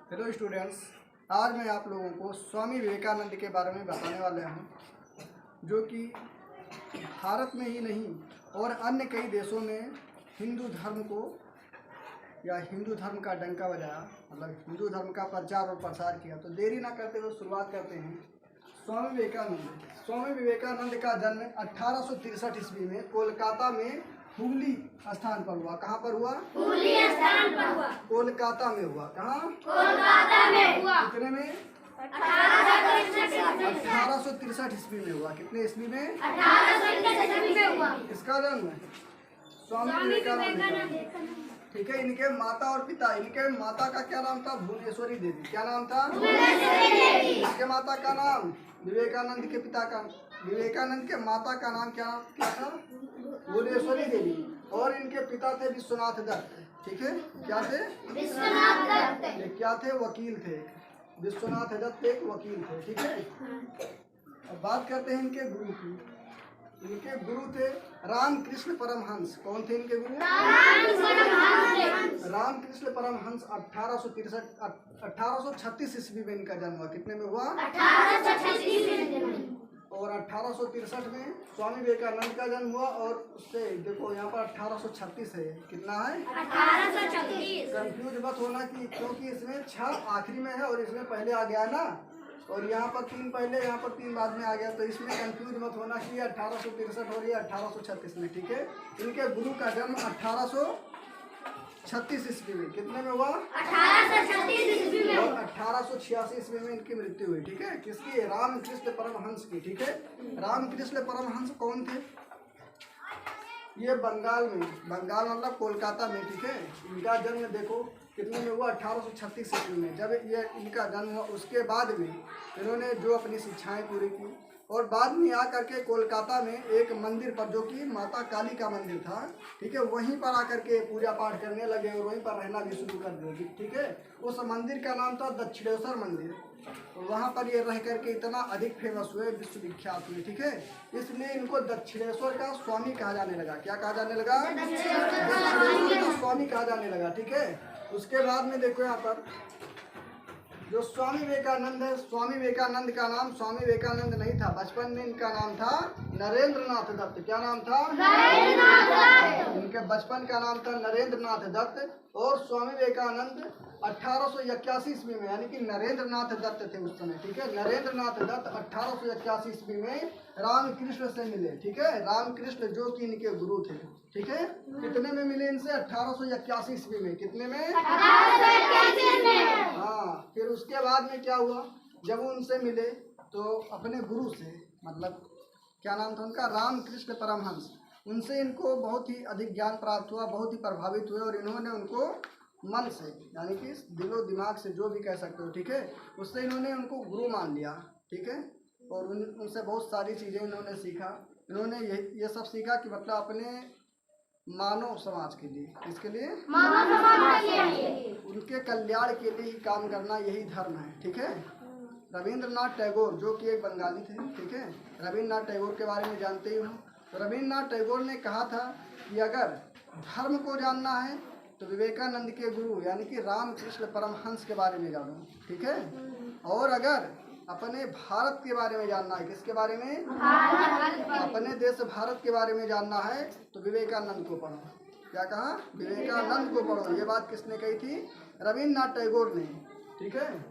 Hello students, आज मैं आप लोगों को स्वामी विवेकानंद के बारे में बताने वाला हूँ, जो कि भारत में ही नहीं और अन्य कई देशों में हिंदू धर्म को या हिंदू धर्म का डंका बजाया, मतलब हिंदू धर्म का प्रचार और प्रसार किया। तो देरी ना करते हुए शुरुआत करते हैं। स्वामी विवेकानंद का जन्म 1863 ईस्वी में कोलकाता में हुगली स्थान पर हुआ। कहाँ पर हुआ? हुगली स्थान पर हुआ। कोलकाता में हुआ। कहाँ? कोलकाता में हुआ। कितने में? 1863 ईस्वी में हुआ। कितने ईस्वी में? 1863 ईस्वी में हुआ। इसका जन्म स्वामी विवेकानंद। ठीक है। इनके माता और पिता, इनके माता का क्या नाम था? भुवनेश्वरी देवी। क्या नाम था? भुवनेश्वरी देवी। इसके माता का नाम, विवेकानंद के पिता का, विवेकानंद के माता का नाम क्या था? भुवनेश्वरी देवी। और इनके पिता थे विश्वनाथ दत्त। ठीक है। क्या थे? विश्वनाथ दत्त। ये क्या थे? वकील थे। विश्वनाथ दत्त एक वकील थे। ठीक है। अब बात करते हैं इनके गुरु की। इनके गुरु थे रामकृष्ण परमहंस। कौन थे इनके गुरु? रामकृष्ण परमहंस। 1836 ईस्वी में इनका जन्म हुआ। कितने में हुआ? 1836 में जन्म। और 1863 में स्वामी विवेकानंद का जन्म हुआ। और उससे देखो यहाँ पर 1836 है। कितना है? 1836। कंफ्यूज मत होना कि क्योंकि इसमें 6 आखिरी में है और इसमें पहले आ गया ना, और यहाँ पर 3 पहले, यहाँ पर 3 बाद में आ गया। तो इसमें कंफ्यूज मत होना कि 1863 और ये 1836 में। ठीक है। इनके गुरु का जन्म 1836 ईस्वी में। कितने में हुआ? 1836 ईस्वी में। और 1886 ईस्वी में इनकी मृत्यु हुई। ठीक है। किसकी? रामकृष्ण परमहंस की। ठीक है। रामकृष्ण परमहंस कौन थे? ये बंगाल में, बंगाल मतलब कोलकाता में। ठीक है। इनका जन्म देखो कितने में हुआ? 1836 ईस्वी में। जब ये इनका जन्म हुआ उसके बाद में इन्होंने जो अपनी शिक्षाएं पूरी की और बाद में आकर के कोलकाता में एक मंदिर पर, जो कि माता काली का मंदिर था, ठीक है, वहीं पर आकर के पूजा पाठ करने लगे और वहीं पर रहना भी शुरू कर दिए। ठीक है। उस मंदिर का नाम था दक्षिणेश्वर मंदिर। और वहाँ पर ये रह करके इतना अधिक फेमस हुए, विश्वविख्यात हुए। ठीक है। इसलिए इनको दक्षिणेश्वर का स्वामी कहा जाने लगा। क्या कहा जाने लगा? दक्षिणेश्वर का स्वामी कहा जाने लगा। ठीक है। उसके बाद में देखो यहाँ पर जो स्वामी विवेकानंद है, स्वामी विवेकानंद का नाम स्वामी विवेकानंद नहीं था। बचपन में इनका नाम था नरेंद्र नाथ दत्त। क्या नाम था? नरेंद्रनाथ दत्त। इनके बचपन का नाम था नरेंद्र नाथ दत्त। और स्वामी विवेकानंद 1881 ईस्वी में, यानी कि नरेंद्र नाथ दत्त थे उस समय। ठीक है। नरेंद्र नाथ दत्त 1881 ईस्वी में रामकृष्ण से मिले। ठीक है। रामकृष्ण जो कि इनके गुरु थे। ठीक है। कितने में मिले इनसे? 1881 ईस्वी में। कितने में? 1881 में। हाँ। फिर उसके बाद में क्या हुआ? जब वो उनसे मिले तो अपने गुरु से, मतलब क्या नाम था उनका? रामकृष्ण परमहंस। उनसे इनको बहुत ही अधिक ज्ञान प्राप्त हुआ, बहुत ही प्रभावित हुए और इन्होंने उनको मन से, यानी कि दिलो दिमाग से, जो भी कह सकते हो। ठीक है। उससे इन्होंने उनको गुरु मान लिया। ठीक है। और उनसे बहुत सारी चीज़ें इन्होंने सीखा। इन्होंने ये सब सीखा कि मतलब अपने मानव समाज के लिए, इसके लिए, मानव समाज के लिए, उनके कल्याण के लिए ही काम करना, यही धर्म है। ठीक है। रविंद्रनाथ टैगोर जो कि एक बंगाली थे। ठीक है। रविंद्रनाथ टैगोर के बारे में जानते ही हो। तो रविंद्रनाथ टैगोर ने कहा था कि अगर धर्म को जानना है तो विवेकानंद के गुरु यानी कि रामकृष्ण परमहंस के बारे में जानो। ठीक है। और अगर अपने भारत के बारे में जानना है, किसके बारे में? अपने देश भारत के बारे में जानना है तो विवेकानंद को पढ़ो। क्या कहा? विवेकानंद को पढ़ो। ये बात किसने कही थी? रविंद्रनाथ टैगोर ने। ठीक है।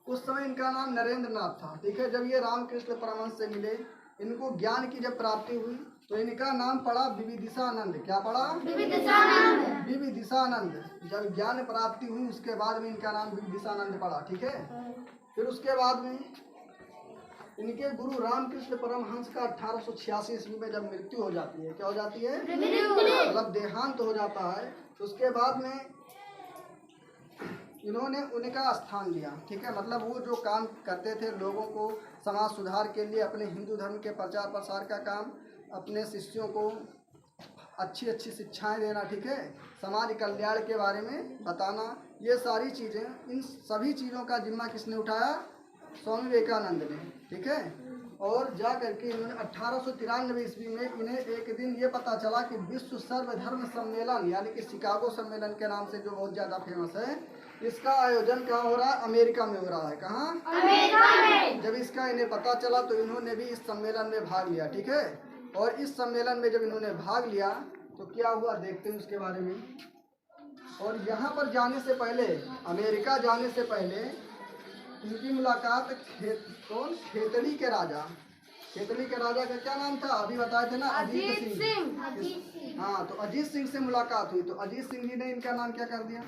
उस समय इनका नाम नरेंद्र नाथ था। ठीक है। जब ये रामकृष्ण परमहंस से मिले, इनको ज्ञान की जब प्राप्ति हुई तो इनका नाम पड़ा विविदिशानंद। क्या पड़ा? विविदिशानंद। विविदिशानंद। जब ज्ञान प्राप्ति हुई उसके बाद में इनका नाम विविदिशानंद पड़ा। ठीक है। फिर उसके बाद में इनके गुरु रामकृष्ण परमहंस का 1886 ईस्वी में जब मृत्यु हो जाती है, क्या हो जाती है? मतलब देहांत हो जाता है। तो उसके बाद में इन्होंने उनका स्थान लिया। ठीक है। मतलब वो जो काम करते थे लोगों को समाज सुधार के लिए, अपने हिंदू धर्म के प्रचार प्रसार का काम, अपने शिष्यों को अच्छी अच्छी शिक्षाएं देना। ठीक है। समाज कल्याण के बारे में बताना, ये सारी चीज़ें, इन सभी चीज़ों का जिम्मा किसने उठाया? स्वामी विवेकानंद ने। ठीक है। और जा करके इन्होंने 1893 ईस्वी में इन्हें एक दिन ये पता चला कि विश्व सर्वधर्म सम्मेलन, यानी कि शिकागो सम्मेलन के नाम से जो बहुत ज़्यादा फेमस है, इसका आयोजन कहाँ हो रहा है? अमेरिका में हो रहा है। कहाँ? अमेरिका में। जब इसका इन्हें पता चला तो इन्होंने भी इस सम्मेलन में भाग लिया, ठीक है। और इस सम्मेलन में जब इन्होंने भाग लिया तो क्या हुआ देखते हैं उसके बारे में। और यहाँ पर जाने से पहले, अमेरिका जाने से पहले इनकी मुलाकात खेतड़ी के राजा, खेतड़ी के राजा का क्या नाम था अभी बताए थे ना? अजीत सिंह। हाँ, तो अजीत सिंह से मुलाकात हुई। तो अजीत सिंह जी ने इनका नाम क्या कर दिया?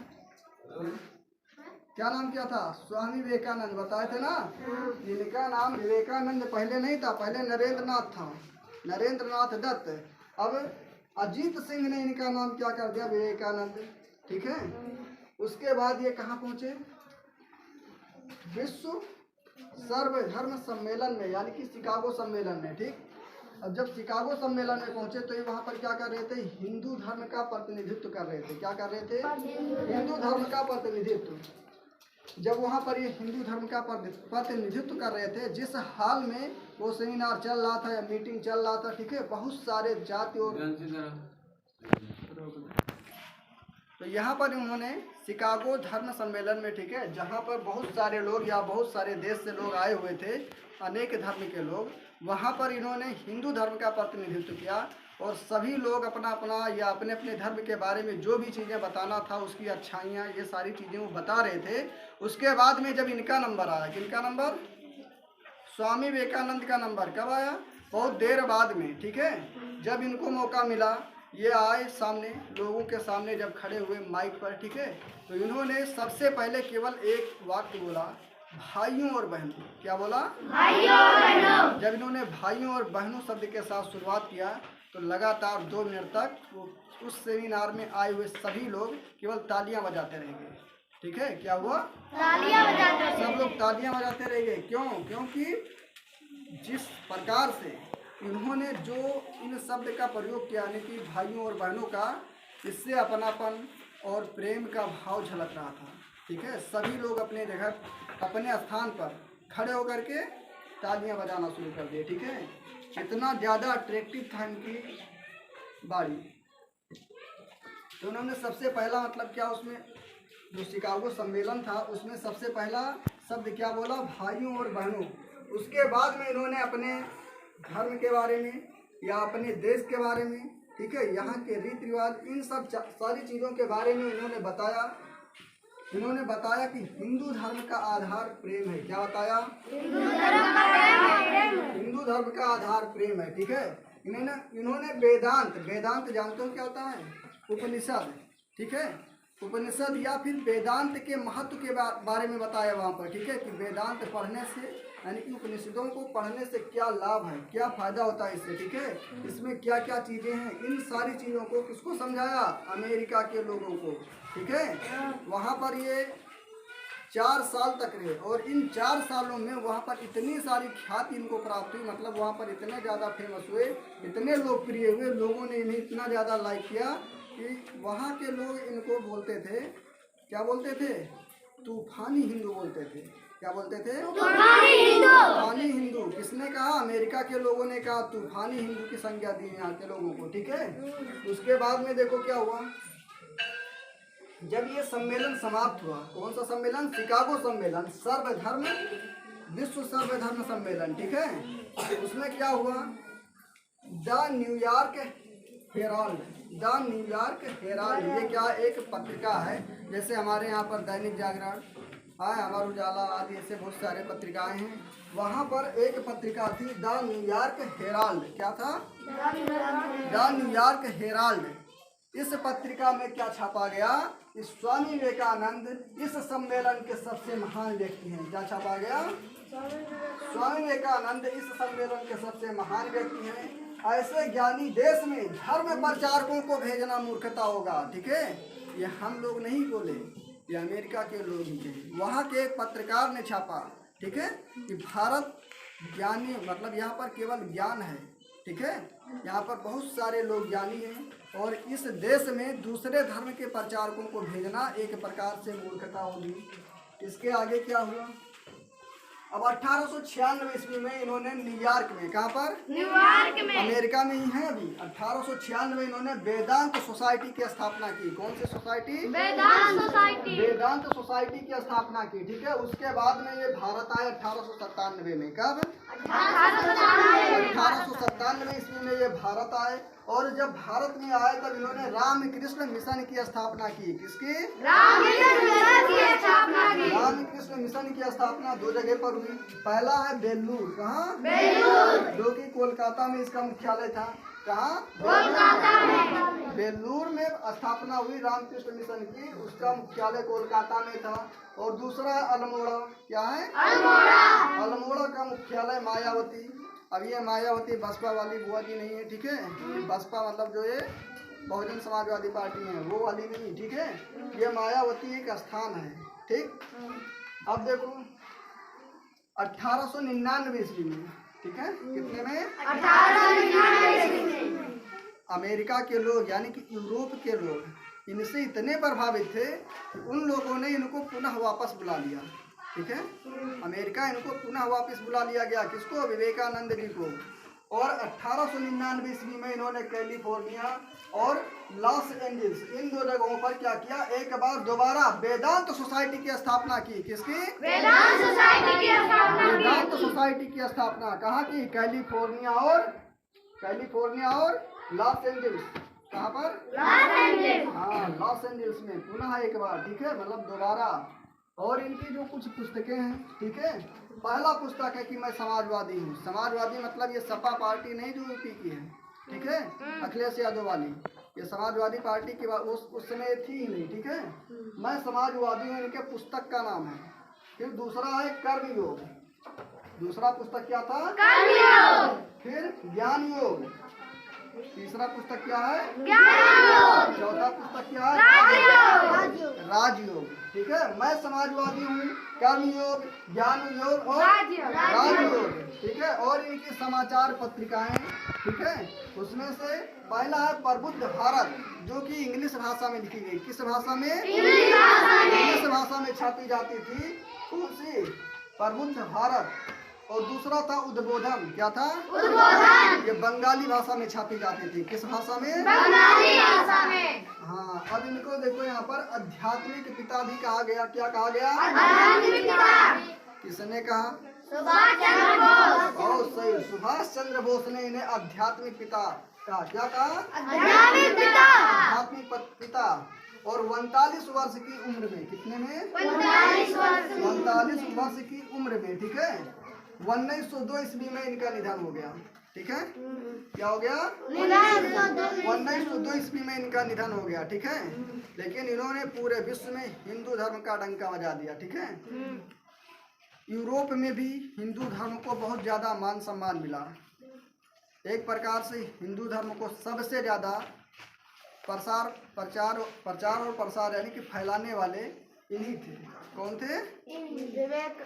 क्या नाम क्या था? स्वामी विवेकानंद। बताए थे ना? इनका नाम विवेकानंद पहले नहीं था, पहले नरेंद्र नाथ था, नरेंद्र नाथ दत्त। अब अजीत सिंह ने इनका नाम क्या कर दिया? विवेकानंद, ठीक है। उसके बाद ये कहाँ पहुँचे? विश्व सर्वधर्म सम्मेलन में, यानी कि शिकागो सम्मेलन में, ठीक। अब जब शिकागो सम्मेलन में पहुंचे तो ये वहाँ पर क्या कर रहे थे? हिंदू धर्म का प्रतिनिधित्व कर रहे थे। क्या कर रहे थे? हिंदू धर्म का प्रतिनिधित्व। जब वहाँ पर ये हिंदू धर्म का प्रतिनिधित्व कर रहे थे, जिस हाल में वो सेमिनार चल रहा था या मीटिंग चल रहा था, ठीक है, बहुत सारे जाति और तो यहाँ पर उन्होंने शिकागो धर्म सम्मेलन में, ठीक है, जहाँ पर बहुत सारे लोग या बहुत सारे देश से लोग आए हुए थे, अनेक धर्म के लोग, वहाँ पर इन्होंने हिंदू धर्म का प्रतिनिधित्व किया और सभी लोग अपना अपना या अपने अपने धर्म के बारे में जो भी चीज़ें बताना था, उसकी अच्छाइयाँ, ये सारी चीज़ें वो बता रहे थे। उसके बाद में जब इनका नंबर आया, किनका नंबर? स्वामी विवेकानंद का नंबर। कब आया? बहुत देर बाद में, ठीक है। जब इनको मौका मिला, ये आए सामने, लोगों के सामने जब खड़े हुए माइक पर, ठीक है, तो इन्होंने सबसे पहले केवल एक वाक्य बोला, भाइयों और बहनों। क्या बोला? भाइयों और बहनों। जब इन्होंने भाइयों और बहनों शब्द के साथ शुरुआत किया तो लगातार 2 मिनट तक वो उस सेमिनार में आए हुए सभी लोग केवल तालियां बजाते रह गए, ठीक है। क्या हुआ? तालियां बजाते रहे। सब लोग तालियां बजाते रह गए। क्यों? क्योंकि जिस प्रकार से इन्होंने जो इन शब्द का प्रयोग किया, यानी कि भाइयों और बहनों का, इससे अपनापन और प्रेम का भाव झलक रहा था, ठीक है। सभी लोग अपने जगह, अपने स्थान पर खड़े होकर के तालियां बजाना शुरू कर दिए, ठीक है। इतना ज़्यादा अट्रैक्टिव था इनकी बाड़ी। तो उन्होंने सबसे पहला मतलब क्या, उसमें जो शिकागो सम्मेलन था उसमें सबसे पहला शब्द क्या बोला? भाइयों और बहनों। उसके बाद में इन्होंने अपने धर्म के बारे में या अपने देश के बारे में, ठीक है, यहाँ के रीति रिवाज, इन सब सारी चीज़ों के बारे में इन्होंने बताया। इन्होंने बताया कि हिंदू धर्म का आधार प्रेम है। क्या बताया? हिंदू धर्म का प्रेम। हिंदू धर्म का आधार प्रेम है, ठीक है। इन्होंने वेदांत, वेदांत जानते हो क्या होता है? उपनिषद, ठीक है, उपनिषद या फिर वेदांत के महत्व के बारे में बताया वहाँ पर, ठीक है, कि वेदांत पढ़ने से, यानी कि उपनिषदों को पढ़ने से क्या लाभ है, क्या फ़ायदा होता है इससे, ठीक है, इसमें क्या क्या चीज़ें हैं, इन सारी चीज़ों को किसको समझाया? अमेरिका के लोगों को, ठीक है। वहाँ पर ये 4 साल तक रहे और इन 4 सालों में वहाँ पर इतनी सारी ख्याति इनको प्राप्त हुई, मतलब वहाँ पर इतने ज़्यादा फेमस हुए, इतने लोकप्रिय हुए, लोगों ने इन्हें इतना ज़्यादा लाइक किया कि वहाँ के लोग इनको बोलते थे, क्या बोलते थे? तूफानी हिंदू बोलते थे। क्या बोलते थे? तूफानी हिंदू। तूफानी हिंदू। किसने कहा? अमेरिका के लोगों ने कहा, तूफानी हिंदू की संज्ञा दी यहाँ के लोगों को, ठीक है। उसके बाद में देखो क्या हुआ, जब ये सम्मेलन समाप्त हुआ, कौन सा सम्मेलन? शिकागो सम्मेलन, सर्वधर्म, विश्व सर्वधर्म सम्मेलन, ठीक है। उसमें क्या हुआ, the New York Herald, the New York Herald, ये क्या एक पत्रिका है, जैसे हमारे यहाँ पर दैनिक जागरण, अमर उजाला आदि ऐसे बहुत सारे पत्रिकाएं हैं। वहाँ पर एक पत्रिका थी द न्यूयॉर्क हेराल्ड। क्या था? The New York Herald. इस पत्रिका में क्या छापा गया? इस स्वामी विवेकानंद इस सम्मेलन के सबसे महान व्यक्ति हैं। क्या छापा गया? स्वामी विवेकानंद इस सम्मेलन के सबसे महान व्यक्ति हैं। ऐसे ज्ञानी देश में धर्म प्रचारकों को भेजना मूर्खता होगा, ठीक है। ये हम लोग नहीं बोले, ये अमेरिका के लोग ही थे। वहाँ के एक पत्रकार ने छापा, ठीक है, कि भारत ज्ञानी, मतलब यहाँ पर केवल ज्ञान है, ठीक है, यहाँ पर बहुत सारे लोग ज्ञानी हैं और इस देश में दूसरे धर्म के प्रचारकों को भेजना एक प्रकार से मूर्खता होगी। इसके आगे क्या हुआ? अब 1896 ईस्वी में इन्होंने न्यूयॉर्क में, कहाँ पर, न्यूयॉर्क में, अमेरिका में ही है अभी, 1896 में इन्होंने वेदांत सोसाइटी की स्थापना की। कौन सी सोसाइटी? वेदांत सोसाइटी, वेदांत सोसाइटी की स्थापना की। ठीक है, उसके बाद में ये भारत आए 1897 में। कब? 1897 ईस्वी में ये भारत आए, और जब भारत में आए तब इन्होंने रामकृष्ण मिशन की स्थापना की। किसकी? रामकृष्ण मिशन की स्थापना की। रामकृष्ण मिशन की स्थापना 2 जगह पर हुई। पहला है बेल्लूर, कहाँ? बेलूर, जो कि कोलकाता में इसका मुख्यालय था। कहाँ? कोलकाता में। बेल्लूर में स्थापना हुई रामकृष्ण मिशन की, उसका मुख्यालय कोलकाता में था। और दूसरा अल्मोड़ा, क्या है? अल्मोड़ा, अल्मोड़ा का मुख्यालय मायावती। अब ये मायावती बसपा वाली बुआ जी नहीं है, ठीक है? बसपा मतलब जो ये बहुजन समाजवादी पार्टी है वो वाली नहीं, ठीक है? ये मायावती एक स्थान है, ठीक? अब देखो 1899 ईस्वी में, ठीक है, कितने में? 1899 में। अमेरिका के लोग यानी कि यूरोप के लोग इनसे इतने प्रभावित थे कि उन लोगों ने इनको पुनः वापस बुला लिया। ठीक है, अमेरिका इनको पुनः वापस बुला लिया गया। किसको? विवेकानंद जी को। और 1899 ईस्वी में इन्होंने कैलिफोर्निया और लॉस एंजल्स इन 2 जगहों पर क्या किया? एक बार दोबारा वेदांत सोसाइटी की स्थापना की। किसकी? वेदांत सोसाइटी की स्थापना की। वेदांत सोसाइटी की स्थापना कहाँ की? कैलिफोर्निया और लॉस एंजल्स। कहाँ पर? Los Angeles. हाँ, लॉस एंजल्स में पुनः एक बार, ठीक है, मतलब दोबारा। और इनकी जो कुछ पुस्तकें हैं, ठीक है, पहला पुस्तक है कि मैं समाजवादी हूँ। समाजवादी मतलब ये सपा पार्टी नहीं जो यूपी की है, ठीक है, अखिलेश यादव वाली। ये समाजवादी पार्टी की उस समय थी ही नहीं, ठीक है। मैं समाजवादी हूँ, इनके पुस्तक का नाम है। फिर दूसरा है कर्मयोग। दूसरा पुस्तक क्या था? कर्मयोग। फिर ज्ञान योग। तीसरा पुस्तक क्या है? ज्ञान योग। चौथा पुस्तक क्या है? राजयोग। राजयोग। ठीक है, मैं समाजवादी हूँ, कर्मयोग, ज्ञान योग और राजयोग। राजयोग। ठीक है, और इनकी समाचार पत्रिकाएं, ठीक है, उसमें से पहला है प्रबुद्ध भारत, जो कि इंग्लिश भाषा में लिखी गई। किस भाषा में? इंग्लिश भाषा में। इंग्लिश भाषा में छापी जाती थी। कौन सी? प्रबुद्ध भारत। और दूसरा था उद्बोधन। क्या था? उद्बोधन। ये बंगाली भाषा में छापी जाती थी। किस भाषा में? बंगाली भाषा में। हाँ, अब इनको देखो यहाँ पर आध्यात्मिक पिता भी कहा गया। क्या कहा गया? आध्यात्मिक पिता। किसने कहा? सुभाष चंद्र बोस। बहुत सही, सुभाष चंद्र बोस ने इन्हें आध्यात्मिक पिता कहा। क्या कहा? आध्यात्मिक पिता। आध्यात्मिक पिता। और 39 वर्ष की उम्र में, कितने में? 45 वर्ष। 45 वर्ष की उम्र में, ठीक है, 1902 ईस्वी में इनका निधन हो गया। ठीक है, क्या हो गया? 1902 ईस्वी में इनका निधन हो गया। ठीक है, लेकिन इन्होंने पूरे विश्व में हिंदू धर्म का डंका बजा दिया। ठीक है, यूरोप में भी हिंदू धर्म को बहुत ज़्यादा मान सम्मान मिला। एक प्रकार से हिंदू धर्म को सबसे ज़्यादा प्रचार और प्रसार यानी कि फैलाने वाले इन्हीं थे। कौन थे?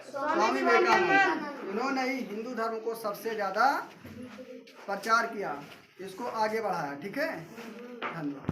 स्वामी विवेकानंद। इन्होंने ही हिंदू धर्म को सबसे ज़्यादा प्रचार किया, इसको आगे बढ़ाया। ठीक है, धन्यवाद।